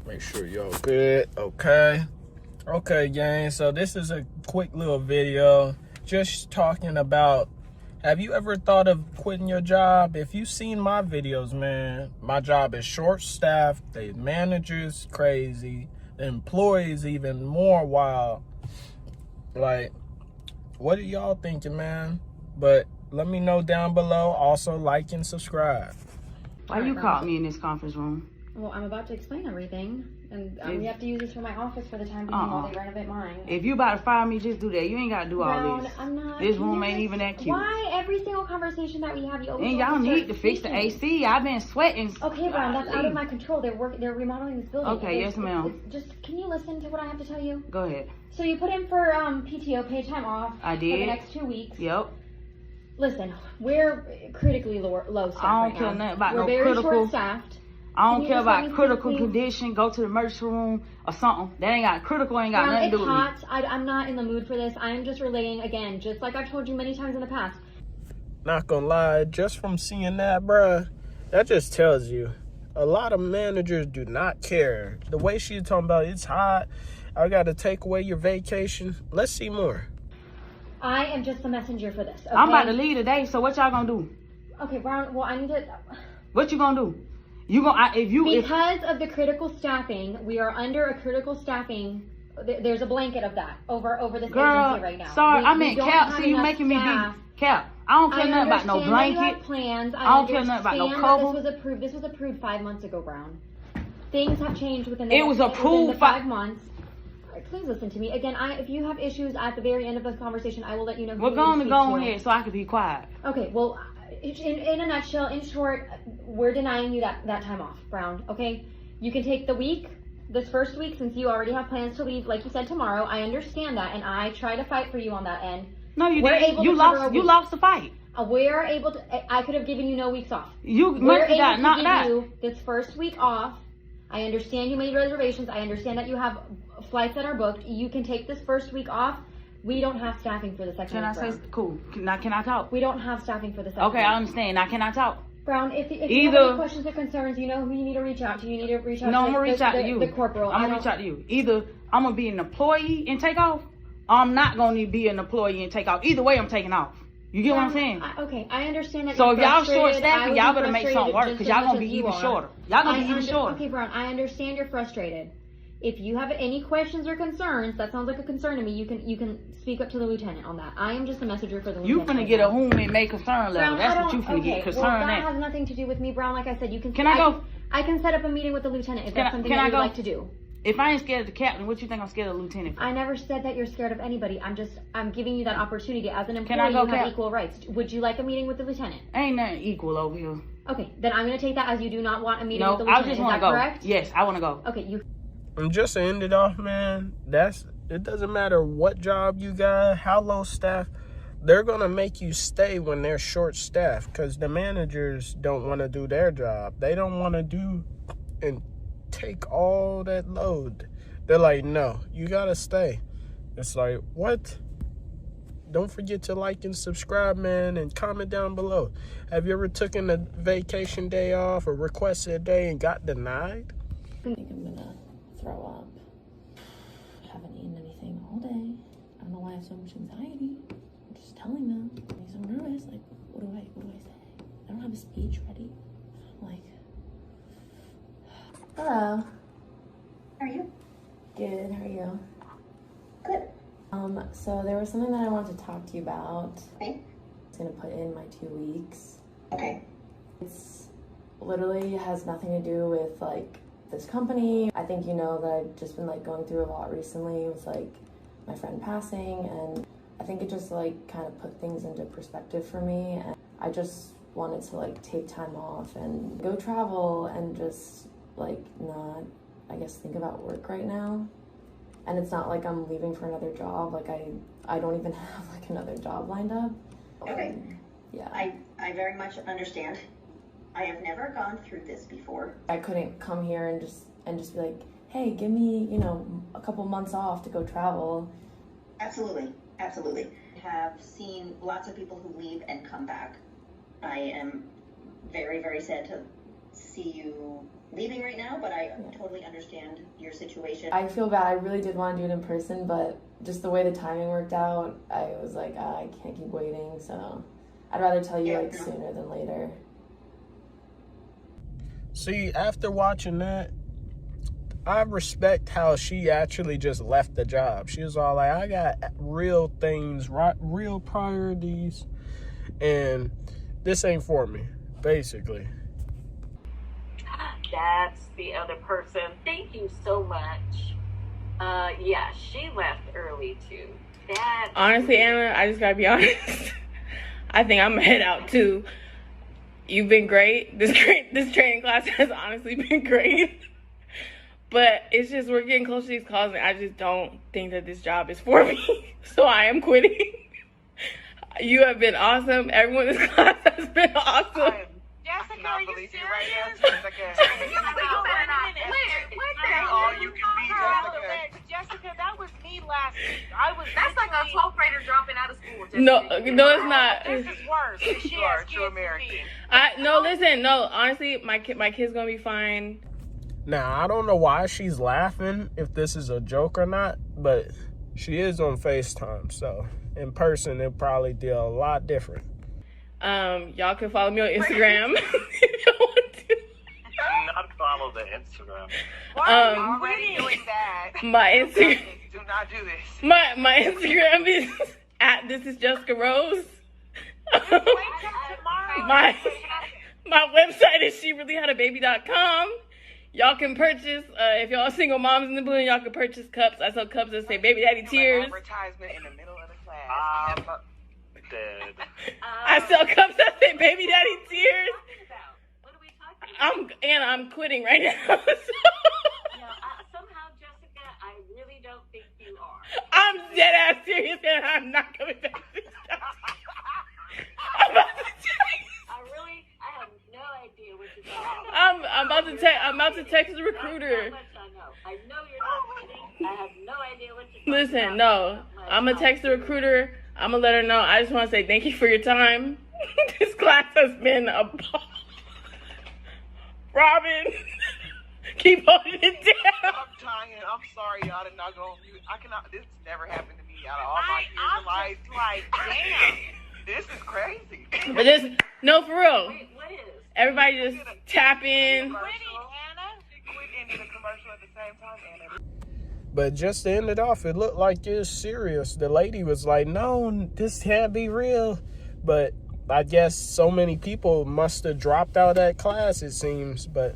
Make sure y'all good. Okay. Okay, gang. So this is a quick little video just talking about, have you ever thought of quitting your job? If you've seen my videos, man, my job is short-staffed. The manager's crazy. The employees even more wild. Like, what are y'all thinking, man? But let me know down below. Also, like and subscribe. Why you called me in this conference room? Well, I'm about to explain everything, and we have to use this for my office for the time being while they renovate mine. If you about to fire me, just do that. You ain't got to do all this. I'm not. This room ain't even that cute. Why every single conversation that we have, you always And y'all need to fix the AC. I've been sweating. Okay, Brown, that's out of my control. They're remodeling this building. Okay, yes, ma'am. Just, can you listen to what I have to tell you? Go ahead. So you put in for PTO, paid time off. I did. For the next 2 weeks. Yep. Listen, we're critically low staffed I don't care nothing about no critical. We're very short-staffed. I don't care about critical condition. Go to the emergency room or something. That ain't got critical. Ain't got nothing to do with me. It's hot. I'm not in the mood for this. I am just relaying again, just like I've told you many times in the past. Not gonna lie, just from seeing that, bruh, that just tells you a lot of managers do not care. The way she's talking about it's hot, I gotta take away your vacation. Let's see more. I am just the messenger for this. Okay? I'm about to leave today. So what y'all gonna do? Okay, Brown. Well, I need to. What you gonna do? You gonna because of the critical staffing, we are under a critical staffing. There's a blanket of that over this agency right now. Sorry, I meant Cap. See, you making me be Cap. I don't care nothing about no blanket. Plans. I don't care nothing about no cover. This was approved 5 months ago, Brown. Things have changed within the approved within the 5 months. Please listen to me again. If you have issues at the very end of the conversation, I will let you know. We're going to go ahead so I can be quiet. Okay. Well, in a nutshell, in short, we're denying you that time off, Brown. Okay. You can take the week, this first week, since you already have plans to leave, like you said, tomorrow. I understand that, and I try to fight for you on that end. No, you didn't. You lost the fight. We're able to. I could have given you no weeks off. We're able to give you this first week off. I understand you made reservations. I understand that you have flights that are booked. You can take this first week off. We don't have staffing for the second week. Can I say, cool, can I talk? We don't have staffing for the second week. I understand. Now, can I talk? Brown, if you have any questions or concerns, you know who you need to reach out to. You need to reach out to I'm going to reach out to you. The corporal. I'm going to reach out to you. Either I'm going to be an employee and take off, or I'm not going to be an employee and take off. Either way, I'm taking off. You get what I'm saying? Okay, I understand that. So if y'all short-staffed, y'all better make something work, because y'all going to be even shorter. Y'all going to be even shorter. Okay, Brown, I understand you're frustrated. If you have any questions or concerns, that sounds like a concern to me, you can speak up to the lieutenant on that. I am just a messenger for the lieutenant. You finna get a whom it may concern level. That's what you finna get concerned at. That has nothing to do with me, Brown. Like I said, you can. Can I go? I can set up a meeting with the lieutenant if that's something that you'd like to do. If I ain't scared of the captain, what you think I'm scared of the lieutenant for? I never said that you're scared of anybody. I'm giving you that opportunity. As an employee, you have equal rights. Would you like a meeting with the lieutenant? Ain't nothing equal over here. Okay, then I'm going to take that as you do not want a meeting with the lieutenant. I just want to go. Correct? Yes, I want to go. Okay, And just to end it off, man, it doesn't matter what job you got, how low staff, they're going to make you stay when they're short staffed, because the managers don't want to do their job. They don't want to do and take all that load. They're like, no, you got to stay. It's like, what? Don't forget to like and subscribe, man, and comment down below. Have you ever taken a vacation day off or requested a day and got denied? I think I'm gonna throw up. I haven't eaten anything all day. I don't know why I have so much anxiety. I'm just telling them. I'm so nervous. Like, what do I say? I don't have a speech ready. I'm like, hello. How are you? Good, how are you? Good. So there was something that I wanted to talk to you about. Okay. I'm gonna put in my 2 weeks. Okay. It's literally has nothing to do with like this company. I think you know that I've just been like going through a lot recently with like my friend passing, and I think it just like kind of put things into perspective for me, and I just wanted to like take time off and go travel and just like not, I guess, think about work right now. And it's not like I'm leaving for another job. Like I don't even have like another job lined up. Okay. Yeah. I very much understand. I have never gone through this before. I couldn't come here and just be like, hey, give me, you know, a couple months off to go travel. Absolutely. Absolutely. I have seen lots of people who leave and come back. I am very, very sad to see you leaving right now, but I totally understand your situation. I feel bad. I really did want to do it in person, but just the way the timing worked out, I was like, I can't keep waiting, so I'd rather tell you like sooner than later. See, after watching that, I respect how she actually just left the job. She was all like, I got real things, real priorities, and this ain't for me, basically. That's the other person. Thank you so much. Yeah, she left early too. Honestly, Anna, I just gotta be honest. I think I'm gonna head out too. You've been great. This training class has honestly been great. But it's just we're getting close to these calls, and I just don't think that this job is for me. So I am quitting. You have been awesome. Everyone in this class has been awesome. Jessica, are you serious? Right now, all you can be, Jessica, that was me last week. That's like a 12th grader dropping out of school. Jessica. No, it's not. This is worse. You are a true American. No. Honestly, my kid's gonna be fine. Now, I don't know why she's laughing, if this is a joke or not, but she is on FaceTime, so in person it'll probably deal a lot different. Y'all can follow me on Instagram if y'all want to. Do not follow the Instagram. Why are you already doing that? My Instagram. Do not do this. My Instagram is @thisisjessicarose. my website is shereallyhadababy.com. Y'all can purchase, if y'all single moms in the building, y'all can purchase cups. I sell cups that say baby daddy tears. Advertisement in the middle of the class. Dead. I sell cups that say baby daddy tears. What are we talking about? I'm quitting right now. Somehow, Jessica, I really don't think you are. I'm dead ass serious, and I'm not coming back to this job. I'm about to I have no idea what you're talking about. I'm about to text the recruiter. I know you're not kidding. I have no idea what you're talking Listen, about. no. I'm gonna text the recruiter. I'm gonna let her know. I just want to say thank you for your time. This class has been a ball. Robin, keep holding it down. I'm dying. I'm sorry, y'all did not go on mute. I cannot. This never happened to me out of all my years of life. Like, damn, this is crazy. But just no, for real. Wait, what is? Everybody just tap in. Anna. She quit and did a commercial at the same time, Anna. But just to end it off, it looked like it was serious. The lady was like, no, this can't be real. But I guess so many people must have dropped out of that class, it seems. But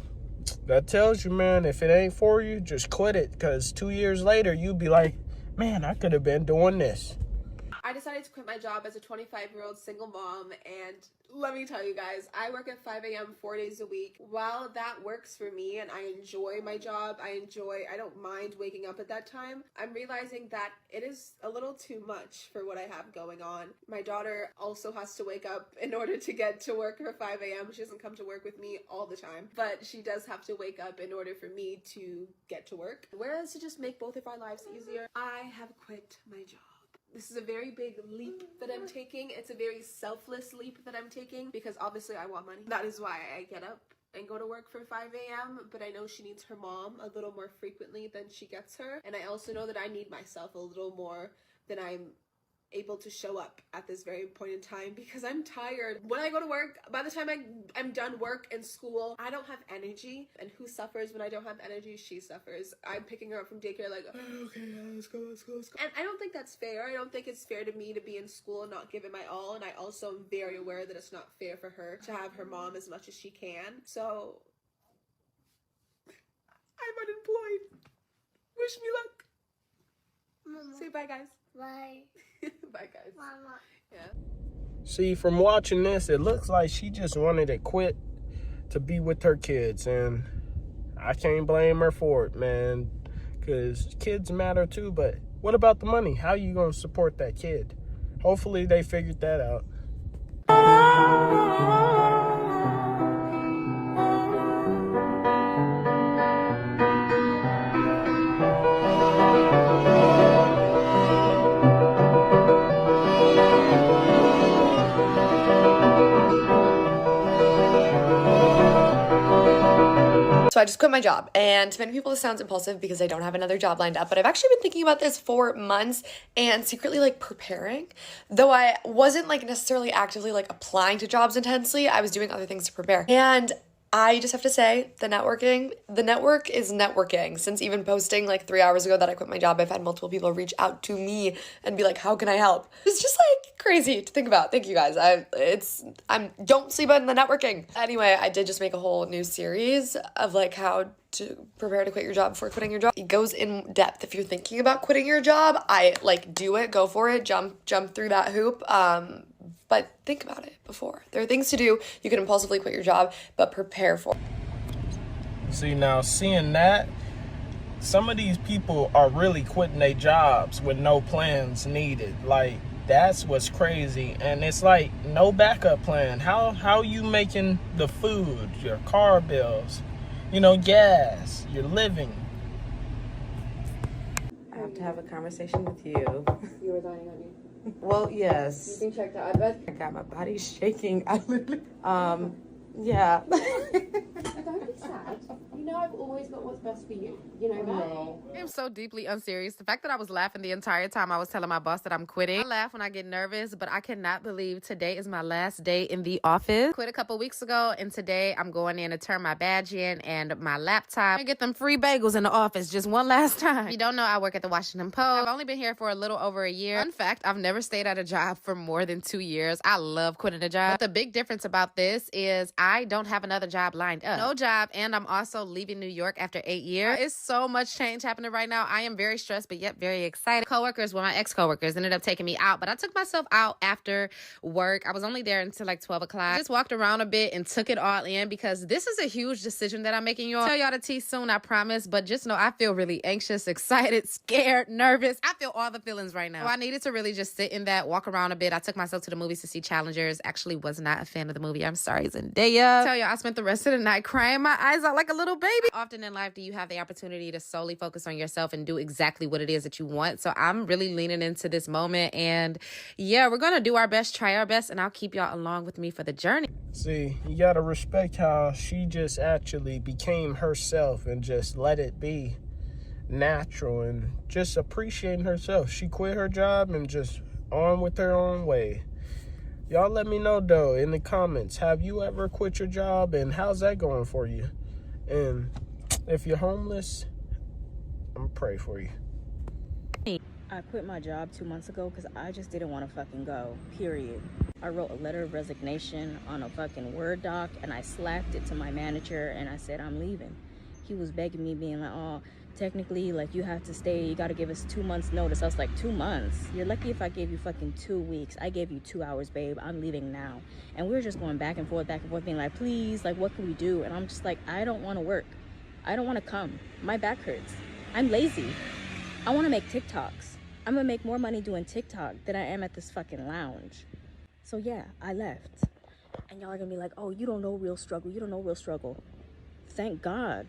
that tells you, man, if it ain't for you, just quit it. Because 2 years later, you'd be like, man, I could have been doing this. I decided to quit my job as a 25-year-old single mom, and let me tell you guys, I work at 5 a.m. 4 days a week. While that works for me and I enjoy my job, I don't mind waking up at that time, I'm realizing that it is a little too much for what I have going on. My daughter also has to wake up in order to get to work for 5 a.m. She doesn't come to work with me all the time, but she does have to wake up in order for me to get to work. Whereas to just make both of our lives easier, I have quit my job. This is a very big leap that I'm taking. It's a very selfless leap that I'm taking because obviously I want money. That is why I get up and go to work for 5 a.m. But I know she needs her mom a little more frequently than she gets her. And I also know that I need myself a little more than I'm able to show up at this very point in time because I'm tired. When I go to work, by the time I'm done work and school, I don't have energy. And who suffers when I don't have energy? She suffers. I'm picking her up from daycare like, okay, let's go. And I don't think that's fair. I don't think it's fair to me to be in school and not give it my all. And I also am very aware that it's not fair for her to have her mom as much as she can. So I'm unemployed. Wish me luck. Mama. Say bye, guys. Bye. Bye, guys. Mama. Yeah. See, from watching this, it looks like she just wanted to quit to be with her kids. And I can't blame her for it, man. Because kids matter too. But what about the money? How you going to support that kid? Hopefully they figured that out. So I just quit my job, and to many people this sounds impulsive because I don't have another job lined up, but I've actually been thinking about this for months and secretly like preparing. Though I wasn't like necessarily actively like applying to jobs intensely, I was doing other things to prepare. And I just have to say, the network is networking. Since even posting like 3 hours ago that I quit my job, I've had multiple people reach out to me and be like, how can I help? It's just like crazy to think about. Thank you guys. Don't sleep on the networking. Anyway, I did just make a whole new series of like how to prepare to quit your job before quitting your job. It goes in depth. If you're thinking about quitting your job, I like do it, go for it, jump through that hoop. But think about it before. There are things to do. You can impulsively quit your job, but prepare for it. See, now seeing that, some of these people are really quitting their jobs with no plans needed. Like, that's what's crazy. And it's like no backup plan. How you making the food, your car bills, gas, your living? I have to have a conversation with you. You were dying on me. Well, yes. You can check that. I bet. I got my body shaking. I literally, yeah. Don't be sad. You know I've always got what's best for you. You know that? No. I am so deeply unserious. The fact that I was laughing the entire time I was telling my boss that I'm quitting. I laugh when I get nervous, but I cannot believe today is my last day in the office. Quit a couple weeks ago, and today I'm going in to turn my badge in and my laptop and get them free bagels in the office just one last time. If you don't know, I work at the Washington Post. I've only been here for a little over a year. Fun fact, I've never stayed at a job for more than 2 years. I love quitting a job. But the big difference about this is I don't have another job lined up. No job, and I'm also leaving New York after 8 years. It's so much change happening right now. I am very stressed, but yet very excited. Coworkers, my ex-coworkers ended up taking me out, but I took myself out after work. I was only there until like 12 o'clock. I just walked around a bit and took it all in because this is a huge decision that I'm making, y'all. I'll tell y'all the tea soon, I promise, but just know I feel really anxious, excited, scared, nervous. I feel all the feelings right now. So I needed to really just sit in that, walk around a bit. I took myself to the movies to see Challengers. Actually was not a fan of the movie. I'm sorry, Zendaya. I tell y'all, I spent the rest of the night crying my eyes out like a little baby. Often in life do you have the opportunity to solely focus on yourself and do exactly what it is that you want. So I'm really leaning into this moment, and yeah, we're gonna do our best, try our best, and I'll keep y'all along with me for the journey. See, you gotta respect how she just actually became herself and just let it be natural and just appreciating herself. She quit her job and just on with her own way. Y'all let me know though in the comments, have you ever quit your job and how's that going for you? And if you're homeless, I'm gonna pray for you. I quit my job 2 months ago because I just didn't want to fucking go, period. I wrote a letter of resignation on a fucking Word doc and I slapped it to my manager and I said, I'm leaving. He was begging me, being like, oh, technically, like, you have to stay, you got to give us 2 months notice. I was like, 2 months? You're lucky if I gave you fucking 2 weeks. I gave you 2 hours, babe. I'm leaving now. And we were just going back and forth, being like, please, like, what can we do? And I'm just like, I don't want to work. I don't want to come. My back hurts. I'm lazy. I want to make TikToks. I'm going to make more money doing TikTok than I am at this fucking lounge. So yeah, I left. And y'all are going to be like, oh, you don't know real struggle. You don't know real struggle. Thank God.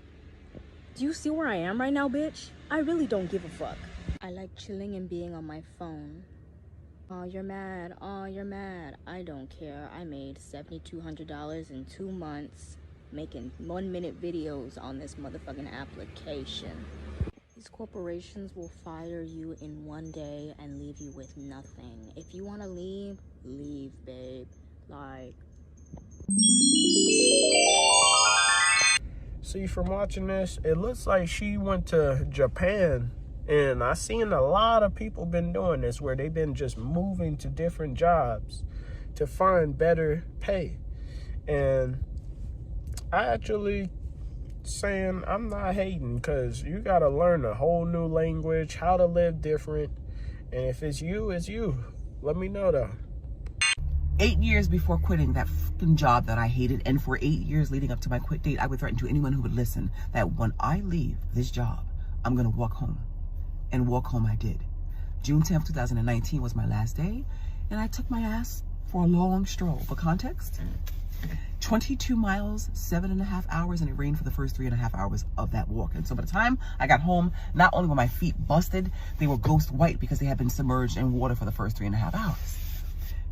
Do you see where I am right now, bitch? I really don't give a fuck. I like chilling and being on my phone. Oh, you're mad. Oh, you're mad. I don't care. I made $7,200 in 2 months making 1-minute videos on this motherfucking application. These corporations will fire you in 1 day and leave you with nothing. If you want to leave, leave, babe. Like... See, from watching this, it looks like she went to Japan. And I seen a lot of people been doing this where they've been just moving to different jobs to find better pay. And I actually saying I'm not hating, because you got to learn a whole new language, how to live different. And if it's you, it's you. Let me know though. 8 years before quitting that fucking job that I hated, and for 8 years leading up to my quit date, I would threaten to anyone who would listen that when I leave this job, I'm gonna walk home. And walk home I did. June 10th, 2019 was my last day, and I took my ass for a long stroll. For context, 22 miles, 7.5 hours, and it rained for the first 3.5 hours of that walk. And so by the time I got home, not only were my feet busted, they were ghost white because they had been submerged in water for the first 3.5 hours.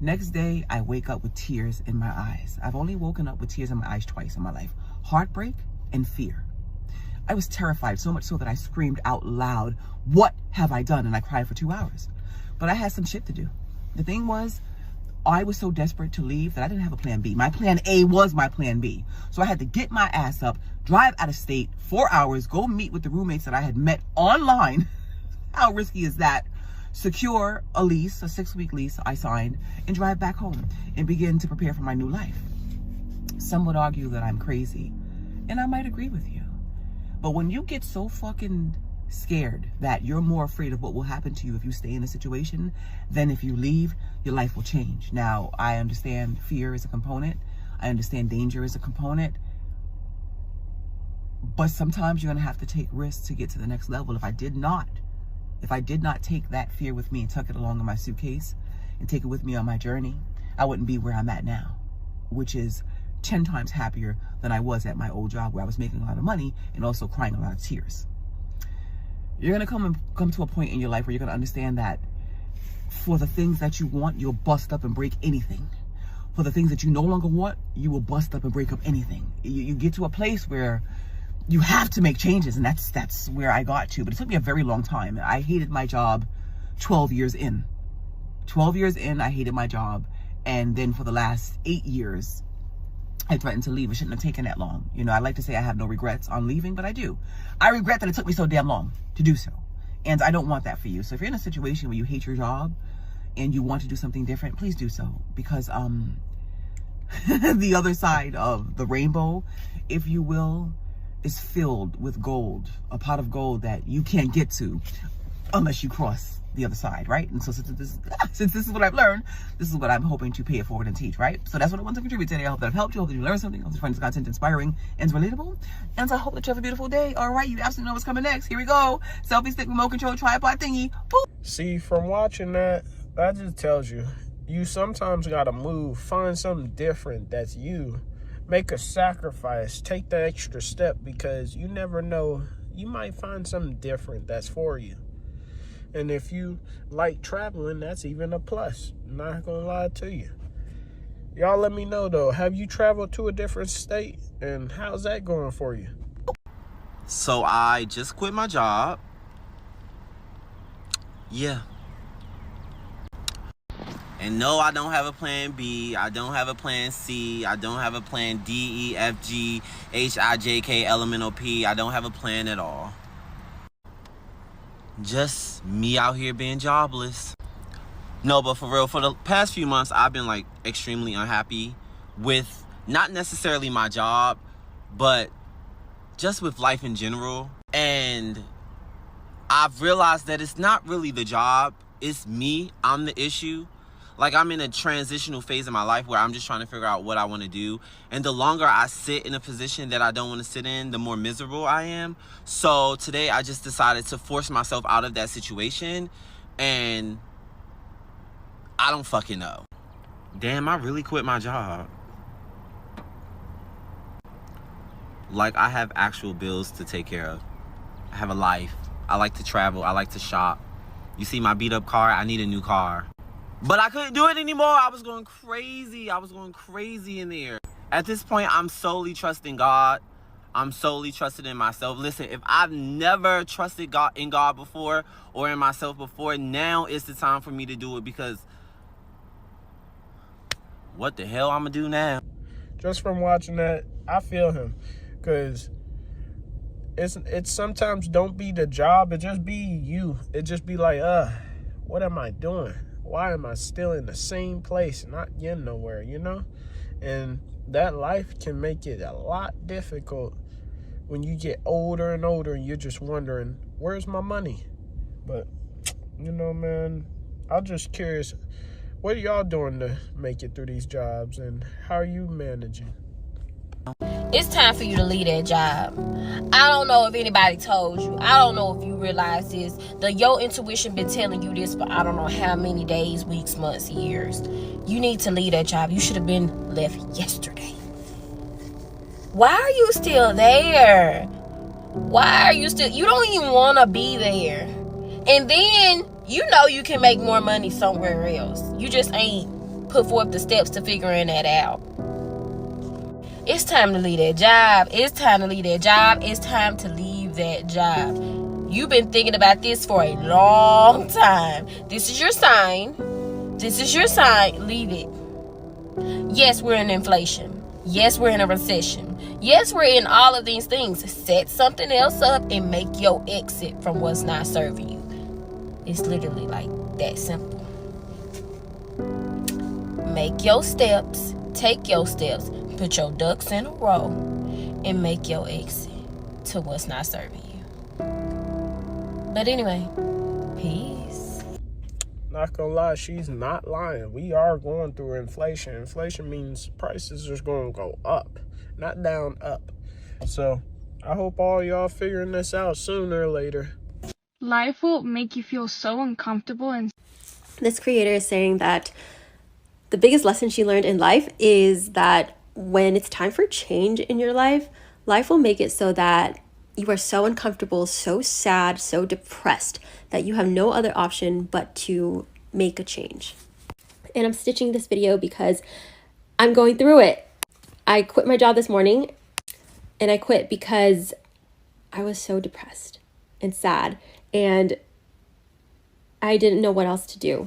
Next day, I wake up with tears in my eyes. I've only woken up with tears in my eyes twice in my life. Heartbreak and fear. I was terrified, so much so that I screamed out loud, "What have I done?" And I cried for 2 hours. But I had some shit to do. The thing was, I was so desperate to leave that I didn't have a plan B. My plan A was my plan B. So I had to get my ass up, drive out of state, 4 hours, go meet with the roommates that I had met online. How risky is that? Secure a lease, a 6-week lease I signed, and drive back home and begin to prepare for my new life. Some would argue that I'm crazy, and I might agree with you. But when you get so fucking scared that you're more afraid of what will happen to you if you stay in a situation than if you leave, your life will change. Now, I understand fear is a component. I understand danger is a component. But sometimes you're going to have to take risks to get to the next level. If I did not take that fear with me and tuck it along in my suitcase and take it with me on my journey, I wouldn't be where I'm at now, which is 10 times happier than I was at my old job where I was making a lot of money and also crying a lot of tears. You're going to come to a point in your life where you're going to understand that for the things that you want, you'll bust up and break anything. For the things that you no longer want, you will bust up and break up anything. You get to a place where you have to make changes, and that's where I got to. But it took me a very long time. I hated my job 12 years in. 12 years in, I hated my job. And then for the last 8 years, I threatened to leave. It shouldn't have taken that long. You know, I like to say I have no regrets on leaving, but I do. I regret that it took me so damn long to do so. And I don't want that for you. So if you're in a situation where you hate your job and you want to do something different, please do so. Because the other side of the rainbow, if you will, is filled with gold. A pot of gold that you can't get to unless you cross the other side, right? And so since this is what I've learned, this is what I'm hoping to pay it forward and teach, right? So that's what I want to contribute today. I hope that I've helped you. I hope that you learned something. I hope you find this content inspiring and relatable. And I hope that you have a beautiful day. All right, you absolutely know what's coming next. Here we go. Selfie stick, remote control, tripod thingy. Boop. See, from watching that just tells you, you sometimes gotta move, find something different that's you. Make a sacrifice, take the extra step, because you never know, you might find something different that's for you. And if you like traveling, that's even a plus. I'm not gonna lie to you. Y'all let me know though, have you traveled to a different state, and how's that going for you? So I just quit my job. Yeah. And no, I don't have a plan B. I don't have a plan C. I don't have a plan D, E, F, G, H, I, J, K, L, M, N, O, P. I don't have a plan at all. Just me out here being jobless. No, but for real, for the past few months, I've been like extremely unhappy with not necessarily my job, but just with life in general. And I've realized that it's not really the job, it's me. I'm the issue. Like, I'm in a transitional phase in my life where I'm just trying to figure out what I want to do. And the longer I sit in a position that I don't want to sit in, the more miserable I am. So today I just decided to force myself out of that situation. And I don't fucking know. Damn, I really quit my job. Like, I have actual bills to take care of. I have a life. I like to travel. I like to shop. You see my beat up car? I need a new car. But I couldn't do it anymore. I was going crazy. I was going crazy in there. At this point, I'm solely trusting God. I'm solely trusting in myself. Listen, if I've never trusted in God before or in myself before, now is the time for me to do it, because what the hell I'm going to do now? Just from watching that, I feel him. Because it's sometimes don't be the job. It just be you. It just be like, what am I doing? Why am I still in the same place, not getting nowhere, you know? And that life can make it a lot difficult when you get older and older and you're just wondering, where's my money? But, you know, man, I'm just curious, what are y'all doing to make it through these jobs, and how are you managing? It's time for you to leave that job. I don't know if anybody told you. I don't know if you realize this. Your intuition been telling you this for I don't know how many days, weeks, months, years. You need to leave that job. You should have been left yesterday. Why are you still there? Why are you still... You don't even want to be there. And then, you know you can make more money somewhere else. You just ain't put forth the steps to figuring that out. It's time to leave that job. It's time to leave that job. It's time to leave that job. You've been thinking about this for a long time. This is your sign. This is your sign. Leave it. Yes, we're in inflation. Yes, we're in a recession. Yes, we're in all of these things. Set something else up and make your exit from what's not serving you. It's literally like that simple. Make your steps. Take your steps. Put your ducks in a row and make your exit to what's not serving you. But anyway, peace. Not gonna lie, she's not lying. We are going through inflation. Inflation means prices are gonna go up, not down, up. So I hope all y'all figuring this out sooner or later. Life will make you feel so uncomfortable. And this creator is saying that the biggest lesson she learned in life is that when it's time for change in your life, life will make it so that you are so uncomfortable, so sad, so depressed that you have no other option but to make a change. And I'm stitching this video because I'm going through it. I quit my job this morning, and I quit because I was so depressed and sad, and I didn't know what else to do.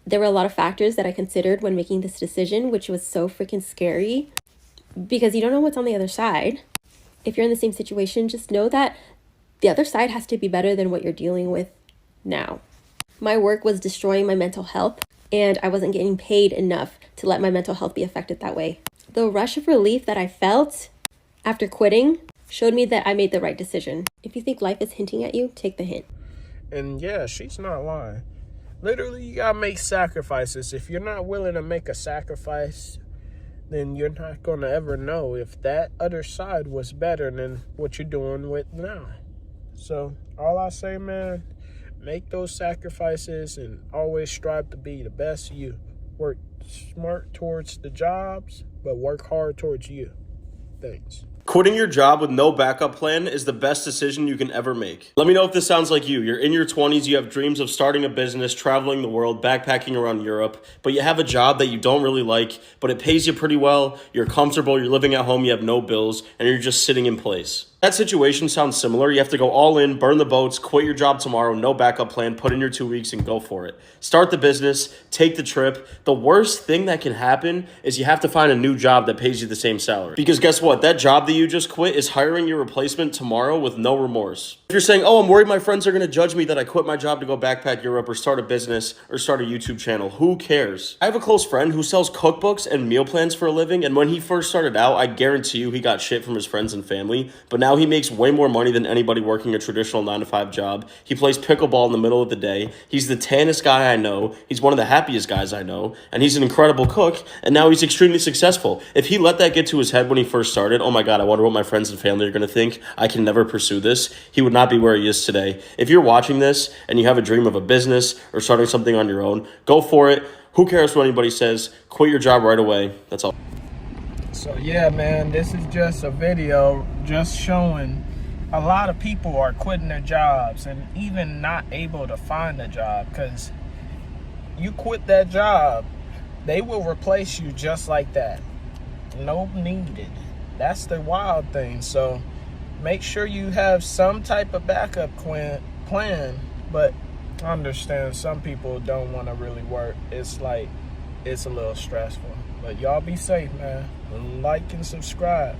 There were a lot of factors that I considered when making this decision, which was so freaking scary because you don't know what's on the other side. If you're in the same situation, just know that the other side has to be better than what you're dealing with now. My work was destroying my mental health, and I wasn't getting paid enough to let my mental health be affected that way. The rush of relief that I felt after quitting showed me that I made the right decision. If you think life is hinting at you, take the hint. And yeah, she's not lying. Literally, you gotta make sacrifices. If you're not willing to make a sacrifice, then you're not gonna ever know if that other side was better than what you're doing with now. So all I say, man, make those sacrifices and always strive to be the best you. Work smart towards the jobs, but work hard towards you. Thanks. Quitting your job with no backup plan is the best decision you can ever make. Let me know if this sounds like you. You're in your 20s, you have dreams of starting a business, traveling the world, backpacking around Europe, but you have a job that you don't really like, but it pays you pretty well, you're comfortable, you're living at home, you have no bills, and you're just sitting in place. That situation sounds similar. You have to go all in, burn the boats, quit your job tomorrow, no backup plan, put in your 2 weeks and go for it. Start the business, take the trip. The worst thing that can happen is you have to find a new job that pays you the same salary. Because guess what? That job that you just quit is hiring your replacement tomorrow with no remorse. If you're saying, oh, I'm worried my friends are going to judge me that I quit my job to go backpack Europe or start a business or start a YouTube channel, who cares? I have a close friend who sells cookbooks and meal plans for a living, and when he first started out, I guarantee you he got shit from his friends and family, but now he makes way more money than anybody working a traditional 9-to-5 job. He plays pickleball in the middle of the day. He's the tannest guy I know. He's one of the happiest guys I know, and he's an incredible cook, and now he's extremely successful. If he let that get to his head when he first started, oh my God, I wonder what my friends and family are going to think. I can never pursue this. He would not be where he is today. If you're watching this and you have a dream of a business or starting something on your own, go for it. Who cares what anybody says? Quit your job right away. That's all. So yeah, man, this is just a video just showing a lot of people are quitting their jobs and even not able to find a job, because you quit that job, they will replace you just like that. No needed. That's the wild thing. So make sure you have some type of backup plan, but I understand some people don't want to really work. It's like, it's a little stressful. But y'all be safe, man. Like and subscribe.